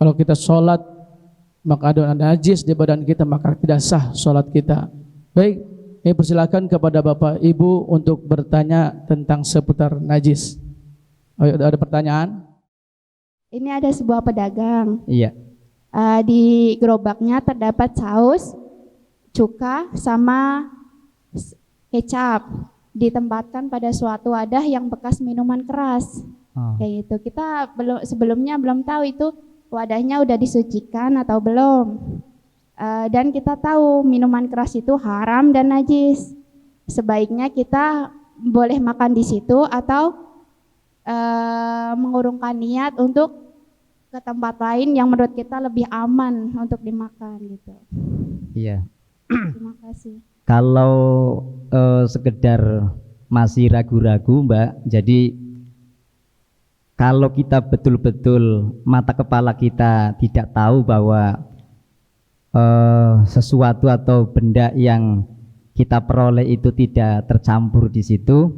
Kalau kita sholat maka ada najis di badan kita, maka tidak sah sholat kita. Baik, ini persilakan kepada Bapak Ibu untuk bertanya tentang seputar najis. Ada pertanyaan? Ini ada sebuah pedagang. Iya. Di gerobaknya terdapat saus, cuka, sama kecap. Ditempatkan pada suatu wadah yang bekas minuman keras. Kayak gitu. Kita sebelumnya belum tahu itu wadahnya udah disucikan atau belum. Dan kita tahu minuman keras itu haram dan najis. Sebaiknya kita boleh makan di situ atau mengurungkan niat untuk ke tempat lain yang menurut kita lebih aman untuk dimakan gitu. Iya. Terima kasih. Kalau sekedar masih ragu-ragu Mbak, jadi kalau kita betul-betul mata kepala kita tidak tahu bahwa sesuatu atau benda yang kita peroleh itu tidak tercampur di situ,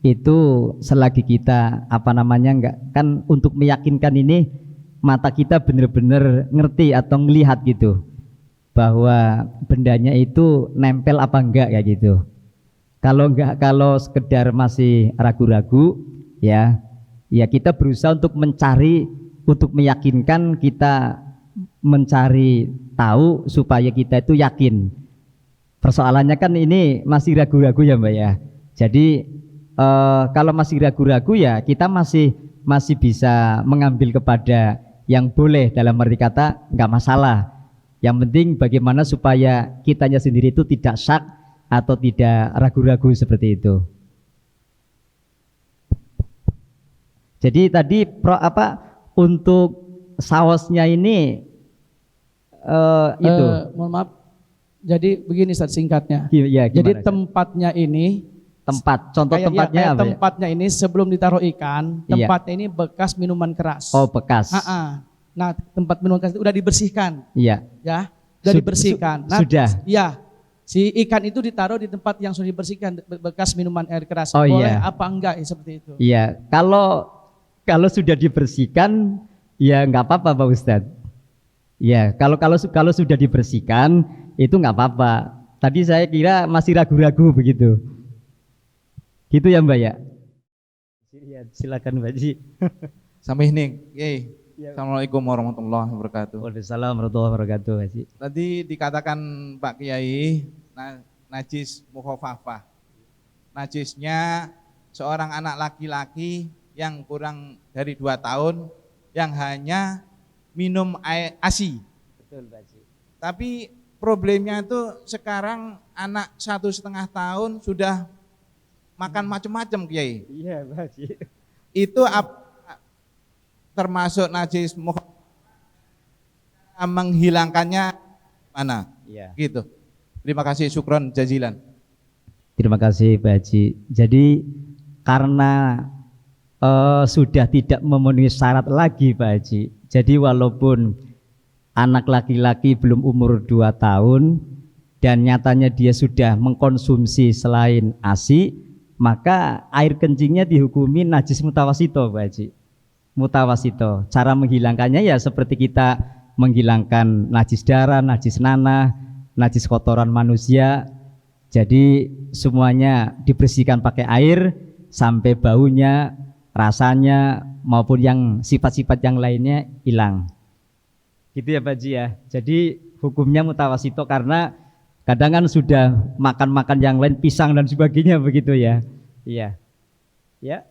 itu selagi kita enggak kan untuk meyakinkan ini mata kita benar-benar ngerti atau ngelihat gitu bahwa bendanya itu nempel apa enggak ya gitu. Kalau enggak, kalau sekedar masih ragu-ragu ya kita berusaha untuk mencari, untuk meyakinkan, kita mencari tahu supaya kita itu yakin. Persoalannya kan ini masih ragu-ragu ya Mbak ya. Jadi kalau masih ragu-ragu ya kita masih bisa mengambil kepada yang boleh, dalam arti kata nggak masalah. Yang penting bagaimana supaya kitanya sendiri itu tidak syak atau tidak ragu-ragu seperti itu. Jadi tadi untuk sausnya ini itu. Mohon maaf. Jadi begini Ustaz singkatnya. Ya, jadi tempatnya ini contoh tempatnya apa ya? Tempatnya ini sebelum ditaruh ikan, tempatnya ini bekas minuman keras. Oh, bekas. Nah, tempat minuman keras itu udah dibersihkan. Iya. Ya, udah dibersihkan. Nah, sudah. Iya. Si ikan itu ditaruh di tempat yang sudah dibersihkan, bekas minuman air keras. Oh, boleh iya. apa enggak ya, seperti itu? Iya, kalau sudah dibersihkan ya nggak apa-apa Pak Ustadz. Ya, kalau sudah dibersihkan itu nggak apa-apa. Tadi saya kira masih ragu-ragu begitu. Gitu ya Mbak ya? Silakan Mbak Ji. Sampai ini, Assalamualaikum warahmatullahi wabarakatuh. Waalaikumsalam warahmatullahi wabarakatuh. Tadi dikatakan Pak Kiai najis mukhafafah. Najisnya seorang anak laki-laki yang kurang dari 2 tahun yang hanya minum air ASI. Betul Pak Ji. Tapi problemnya itu sekarang anak 1,5 tahun sudah makan macam-macam Kiai. Iya Pak Ji. Itu termasuk najis menghilangkannya mana? Iya. Gitu. Terima kasih, syukron jazilan. Terima kasih Pak Haji. Jadi karena sudah tidak memenuhi syarat lagi Pak Haji. Jadi walaupun anak laki-laki belum umur 2 tahun dan nyatanya dia sudah mengkonsumsi selain ASI, maka air kencingnya dihukumi najis mutawasito Pak Haji. Mutawasito. Cara menghilangkannya ya seperti kita menghilangkan najis darah, najis nanah, najis kotoran manusia. Jadi semuanya dibersihkan pakai air sampai baunya, rasanya maupun yang sifat-sifat yang lainnya hilang. Gitu ya Pak Ji ya. Jadi hukumnya mutawasito karena kadang kan sudah makan-makan yang lain, pisang dan sebagainya begitu ya. Iya. Ya.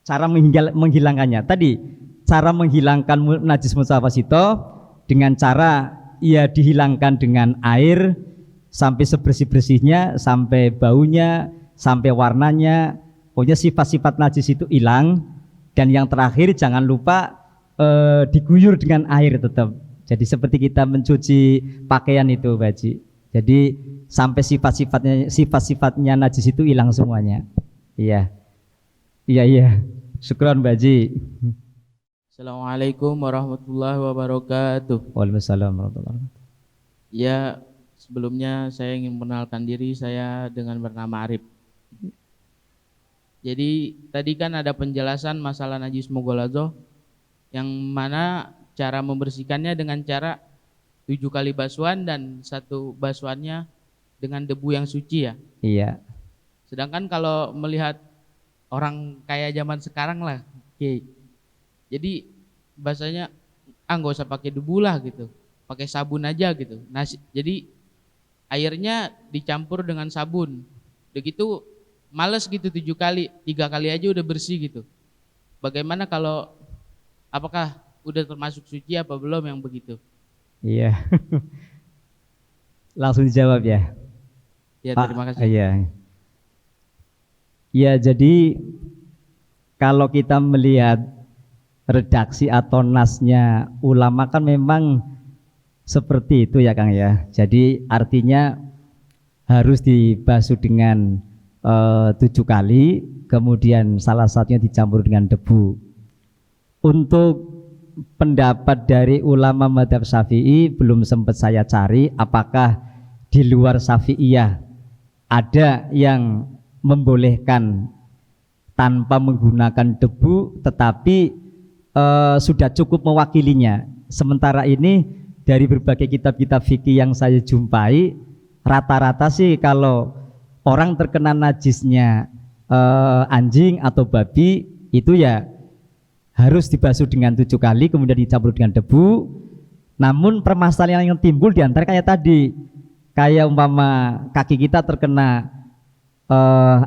Cara menghilangkannya tadi, cara menghilangkan najis mutawasito dengan cara ia dihilangkan dengan air sampai sebersih-bersihnya, sampai baunya, sampai warnanya, pokoknya sifat-sifat najis itu hilang. Dan yang terakhir jangan lupa diguyur dengan air tetap. Jadi seperti kita mencuci pakaian itu Pak Haji. Jadi sampai sifat-sifatnya najis itu hilang semuanya. Iya. Iya. Syukran Mbak Haji. Assalamualaikum warahmatullahi wabarakatuh. Waalaikumsalam warahmatullahi wabarakatuh. Ya, sebelumnya saya ingin mengenalkan diri, saya dengan bernama Arif. Jadi tadi kan ada penjelasan masalah najis mughaladhah yang mana cara membersihkannya dengan cara 7 kali basuhan dan 1 basuhannya dengan debu yang suci ya. Iya. Sedangkan kalau melihat orang kayak zaman sekarang lah, okay. Jadi bahasanya nggak usah pakai debu lah gitu, pakai sabun aja gitu. Nah, jadi airnya dicampur dengan sabun, begitu males gitu 7 kali, 3 kali aja udah bersih gitu. Bagaimana kalau apakah udah termasuk suci apa belum yang begitu? Iya. Langsung dijawab ya. Ya, terima kasih. Iya. Ya, jadi kalau kita melihat redaksi atau nasnya ulama kan memang seperti itu ya Kang ya. Jadi artinya harus dibasuh dengan 7 kali, kemudian salah satunya dicampur dengan debu. Untuk pendapat dari ulama mazhab Syafi'i belum sempat saya cari apakah di luar Syafi'iyah ada yang membolehkan tanpa menggunakan debu, tetapi sudah cukup mewakilinya. Sementara ini dari berbagai kitab-kitab fikih yang saya jumpai, rata-rata sih kalau orang terkena najisnya anjing atau babi itu ya harus dibasuh dengan 7 kali, kemudian dicampur dengan debu. Namun permasalahan yang timbul diantara kayak tadi, kayak umpama kaki kita terkena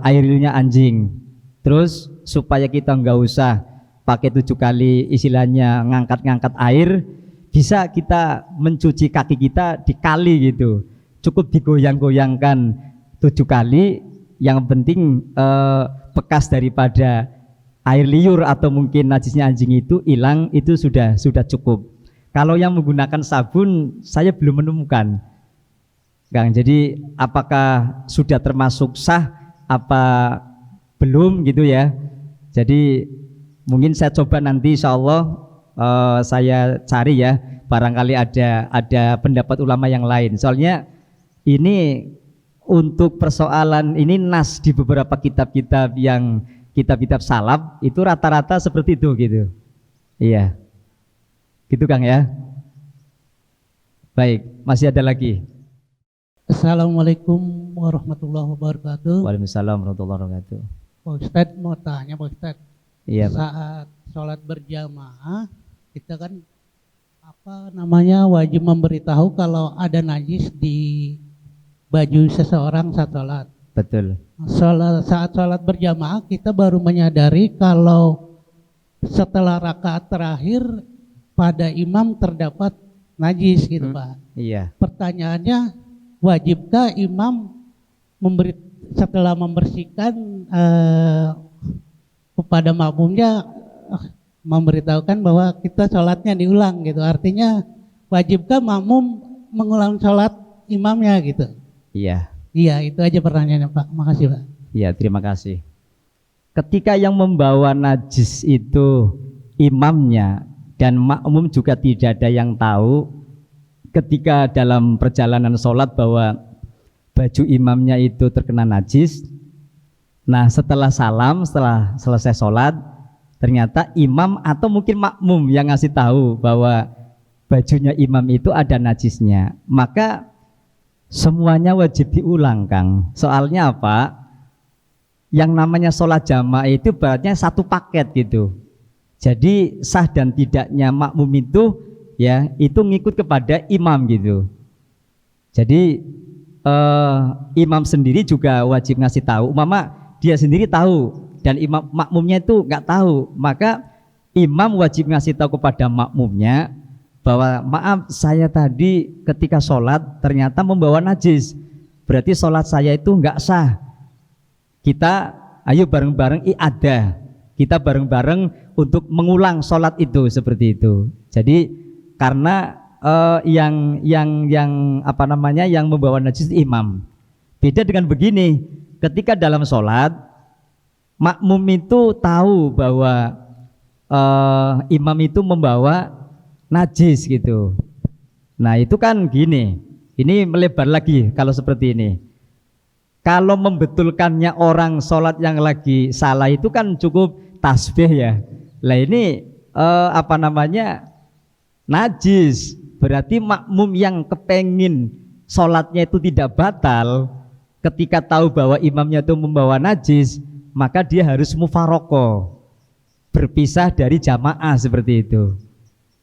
air liurnya anjing, terus supaya kita nggak usah pakai 7 kali istilahnya ngangkat-ngangkat air, bisa kita mencuci kaki kita di kali gitu, cukup digoyang-goyangkan 7 kali. Yang penting bekas daripada air liur atau mungkin najisnya anjing itu hilang, itu sudah cukup. Kalau yang menggunakan sabun saya belum menemukan, Kang. Jadi apakah sudah termasuk sah apa belum gitu ya. Jadi mungkin saya coba nanti insya Allah saya cari ya, barangkali ada pendapat ulama yang lain. Soalnya ini untuk persoalan ini nas di beberapa kitab-kitab yang kitab-kitab salaf itu rata-rata seperti itu gitu. Iya. Gitu Kang ya. Baik, masih ada lagi. Assalamualaikum warahmatullahi wabarakatuh. Waalaikumsalam warahmatullahi wabarakatuh. Pak Ustadz mau tanya Pak Ustadz, Iya, Pak. saat sholat berjamaah kita kan wajib memberitahu kalau ada najis di baju seseorang saat sholat. Betul. Saat sholat berjamaah kita baru menyadari kalau setelah rakaat terakhir pada imam terdapat najis gitu Pak. Iya. Pertanyaannya, wajibkah imam setelah membersihkan kepada makmumnya memberitahukan bahwa kita sholatnya diulang gitu? Artinya wajibkah makmum mengulang sholat imamnya gitu? Iya. Iya, itu aja pertanyaannya Pak. Makasih Pak. Iya, terima kasih. Ketika yang membawa najis itu imamnya dan makmum juga tidak ada yang tahu, ketika dalam perjalanan sholat bahwa baju imamnya itu terkena najis, nah setelah salam, setelah selesai sholat, ternyata imam atau mungkin makmum yang ngasih tahu bahwa bajunya imam itu ada najisnya, maka semuanya wajib diulang Kang. Soalnya apa? Yang namanya sholat jamaah itu beratnya satu paket gitu. Jadi sah dan tidaknya makmum itu ya itu ngikut kepada imam gitu. Jadi imam sendiri juga wajib ngasih tahu. Umpama dia sendiri tahu dan imam makmumnya itu nggak tahu, maka imam wajib ngasih tahu kepada makmumnya bahwa maaf saya tadi ketika sholat ternyata membawa najis, berarti sholat saya itu nggak sah. Kita ayo bareng-bareng i'adah, kita bareng-bareng untuk mengulang sholat itu seperti itu. Jadi karena yang membawa najis imam. Beda dengan begini, ketika dalam sholat makmum itu tahu bahwa imam itu membawa najis gitu. Nah itu kan gini, ini melebar lagi kalau seperti ini. Kalau membetulkannya orang sholat yang lagi salah itu kan cukup tasbih ya. Lah ini najis, berarti makmum yang kepengin sholatnya itu tidak batal, ketika tahu bahwa imamnya itu membawa najis, maka dia harus mufaroqoh, berpisah dari jamaah seperti itu.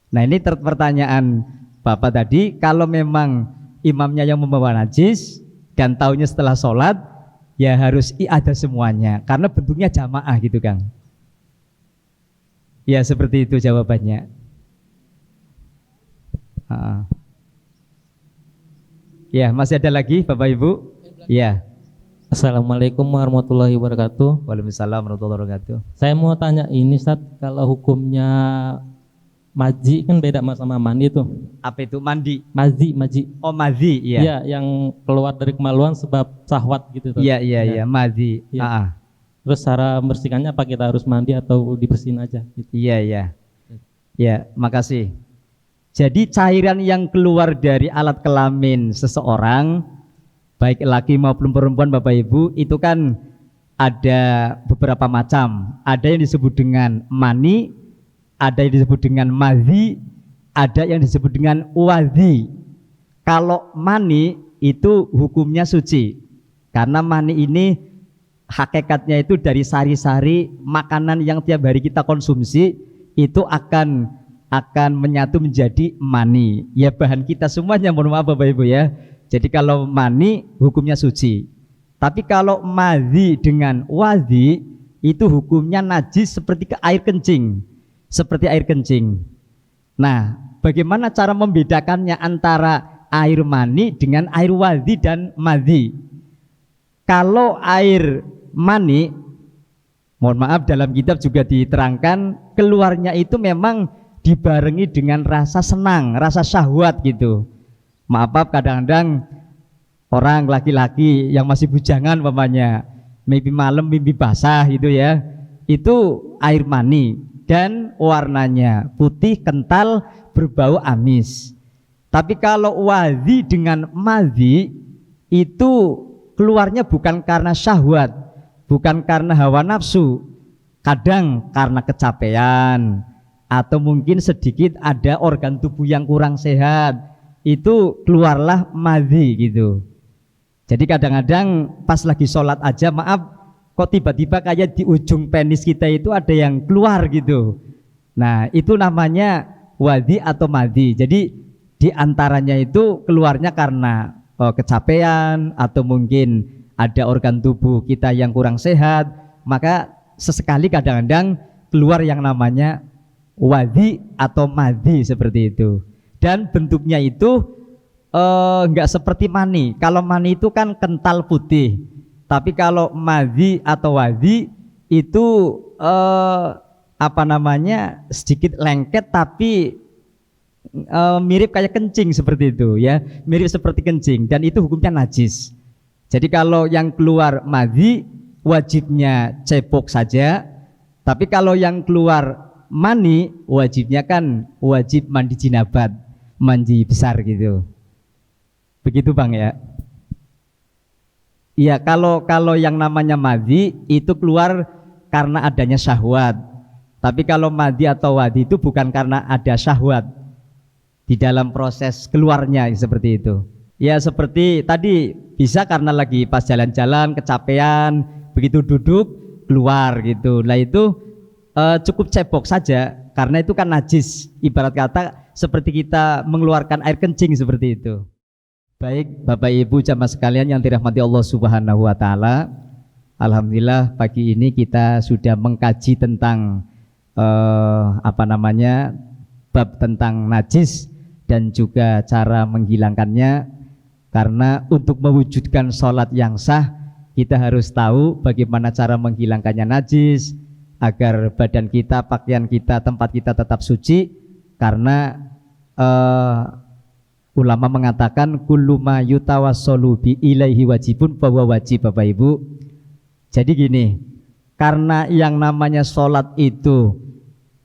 Nah ini pertanyaan Bapak tadi, kalau memang imamnya yang membawa najis dan tahunya setelah sholat, ya harus i'adah semuanya, karena bentuknya jamaah gitu Kang. Ya seperti itu jawabannya. Ya masih ada lagi Bapak Ibu? Ya. Assalamualaikum warahmatullahi wabarakatuh. Waalaikumsalam warahmatullahi wabarakatuh. Saya mau tanya ini Ustaz, kalau hukumnya maji kan beda sama mandi tuh. Apa itu mandi? Maji. Oh mazi, iya. Iya, yang keluar dari kemaluan sebab syahwat gitu. Iya, mazi. Iya. Terus cara membersihkannya apa, kita harus mandi atau dibersihin aja? Gitu. Iya. Ya, makasih. Jadi cairan yang keluar dari alat kelamin seseorang, baik laki maupun perempuan Bapak Ibu, itu kan ada beberapa macam. Ada yang disebut dengan mani, ada yang disebut dengan madhi, ada yang disebut dengan wadhi. Kalau mani itu hukumnya suci, karena mani ini hakikatnya itu dari sari-sari makanan yang tiap hari kita konsumsi, itu akan menyatu menjadi mani. Ya bahan kita semuanya, mohon maaf Bapak Ibu ya. Jadi kalau mani hukumnya suci. Tapi kalau madhi dengan wadhi itu hukumnya najis seperti air kencing. Seperti air kencing. Nah, bagaimana cara membedakannya antara air mani dengan air wadhi dan madhi? Kalau air mani, mohon maaf dalam kitab juga diterangkan, keluarnya itu memang dibarengi dengan rasa senang, rasa syahwat gitu. Maaf kadang-kadang orang laki-laki yang masih bujangan umpamanya mimpi malam, mimpi basah gitu ya, itu air mani dan warnanya putih kental berbau amis. Tapi kalau wadhi dengan madhi itu keluarnya bukan karena syahwat, bukan karena hawa nafsu, kadang karena kecapean atau mungkin sedikit ada organ tubuh yang kurang sehat, itu keluarlah madhi gitu. Jadi kadang-kadang pas lagi sholat aja, maaf, kok tiba-tiba kayak di ujung penis kita itu ada yang keluar gitu. Nah itu namanya wadhi atau madhi. Jadi diantaranya itu keluarnya karena kecapean atau mungkin ada organ tubuh kita yang kurang sehat, maka sesekali kadang-kadang keluar yang namanya wadhi atau madhi seperti itu. Dan bentuknya itu enggak seperti mani. Kalau mani itu kan kental putih, tapi kalau madhi atau wadhi itu sedikit lengket tapi mirip kayak kencing seperti itu ya, mirip seperti kencing, dan itu hukumnya najis. Jadi kalau yang keluar madhi wajibnya cebok saja, tapi kalau yang keluar mani wajibnya kan wajib mandi jinabat, mandi besar gitu. Begitu Bang ya. Iya, kalau yang namanya madhi itu keluar karena adanya syahwat. Tapi kalau madhi atau wadhi itu bukan karena ada syahwat di dalam proses keluarnya seperti itu. Ya seperti tadi bisa karena lagi pas jalan-jalan kecapean, begitu duduk keluar gitu. Nah itu cukup cebok saja karena itu kan najis. Ibarat kata seperti kita mengeluarkan air kencing seperti itu. Baik Bapak Ibu jamaah sekalian yang dirahmati Allah Subhanahu wa taala. Alhamdulillah pagi ini kita sudah mengkaji tentang bab tentang najis dan juga cara menghilangkannya. Karena untuk mewujudkan sholat yang sah kita harus tahu bagaimana cara menghilangkannya najis agar badan kita, pakaian kita, tempat kita tetap suci. Karena ulama mengatakan kullu ma yutawassalu bi ilaihi wajibun bahwa wajib Bapak Ibu. Jadi gini, karena yang namanya sholat itu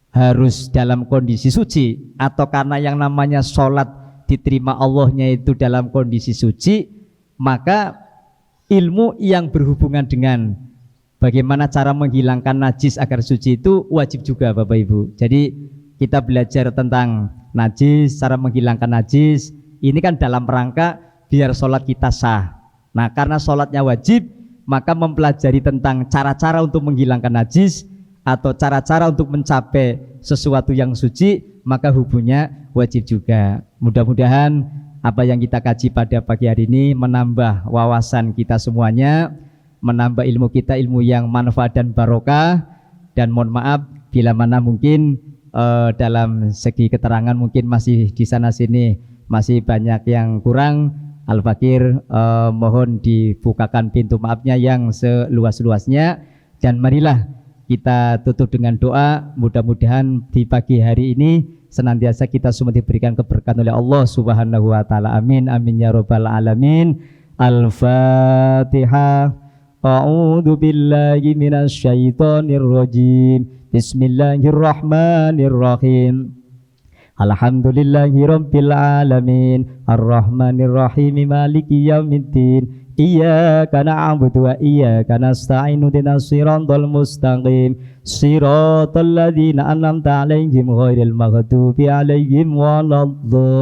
harus dalam kondisi suci, atau karena yang namanya sholat diterima Allahnya itu dalam kondisi suci, maka ilmu yang berhubungan dengan bagaimana cara menghilangkan najis agar suci itu wajib juga Bapak Ibu. Jadi kita belajar tentang najis, cara menghilangkan najis, ini kan dalam rangka biar sholat kita sah. Nah karena sholatnya wajib, maka mempelajari tentang cara-cara untuk menghilangkan najis atau cara-cara untuk mencapai sesuatu yang suci, maka hukumnya wajib juga. Mudah-mudahan apa yang kita kaji pada pagi hari ini menambah wawasan kita semuanya, menambah ilmu kita, ilmu yang manfaat dan barokah. Dan mohon maaf bila mana mungkin dalam segi keterangan mungkin masih di sana sini masih banyak yang kurang. Al-Fakir mohon dibukakan pintu maafnya yang seluas-luasnya. Dan marilah kita tutup dengan doa, mudah-mudahan di pagi hari ini senantiasa kita semua diberikan keberkahan oleh Allah Subhanahu wa taala. Amin amin ya rabbal alamin. Al-Fatihah. A'udzu billahi minasyaitonir rajim. Bismillahirrahmanirrahim. Alhamdulillahi rabbil alamin. Ar-Rahmanir Rahim. Maliki yaumiddin. Iyyaka na'budu wa iyyaka nasta'in ihdinas siratal mustaqim siratal ladzina an'amta 'alaihim ghairil maghdubi 'alaihim waladdallin.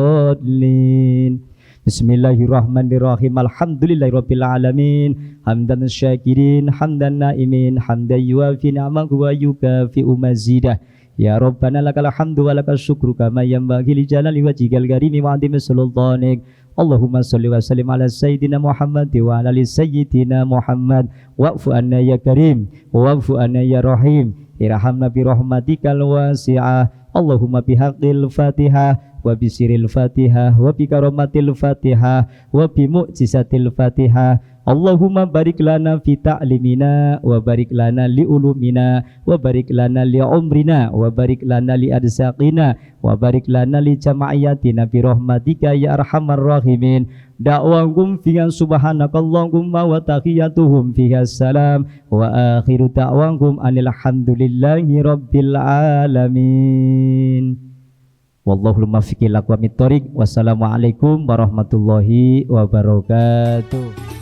Bismillahirrahmanirrahim. Alhamdulillahirabbil alamin. Hamdan syakirin, hamdan naimin, hamdan yuafi ni'amahu wa yukafi'u mazidah. Ya Rabbana lakal hamdu wa lakal syukru kama yanbaghi li jalali wajhikal karimi wa 'azimi sultanik. Allahumma salli wa sallim ala sayyidina Muhammad wa ala ali sayyidina Muhammad. Wa'fu anna ya karim, wa'fu anna ya rahim. Irhamna bi rahmatikal wasi'ah. Allahumma bihaqqil Fatihah wa bisiril Fatihah wa bi karamatil Fatihah wa bi mu'jizatil Fatihah. Allahumma barik lana fi ta'limina wa barik lana li ulumina wa barik lana li umrina wa barik lana li arzaqina wa barik lana li jamaiyatina bi rahmatika ya arhamar rahimin. Da'wahum fiha subhanakallahumma wa tahiyyatuhum fiha salam wa akhiru da'wahum anil hamdulillahi rabbil alamin. Wallahul muwaffiq ila aqwamit thoriq. Wassalamualaikum warahmatullahi wabarakatuh.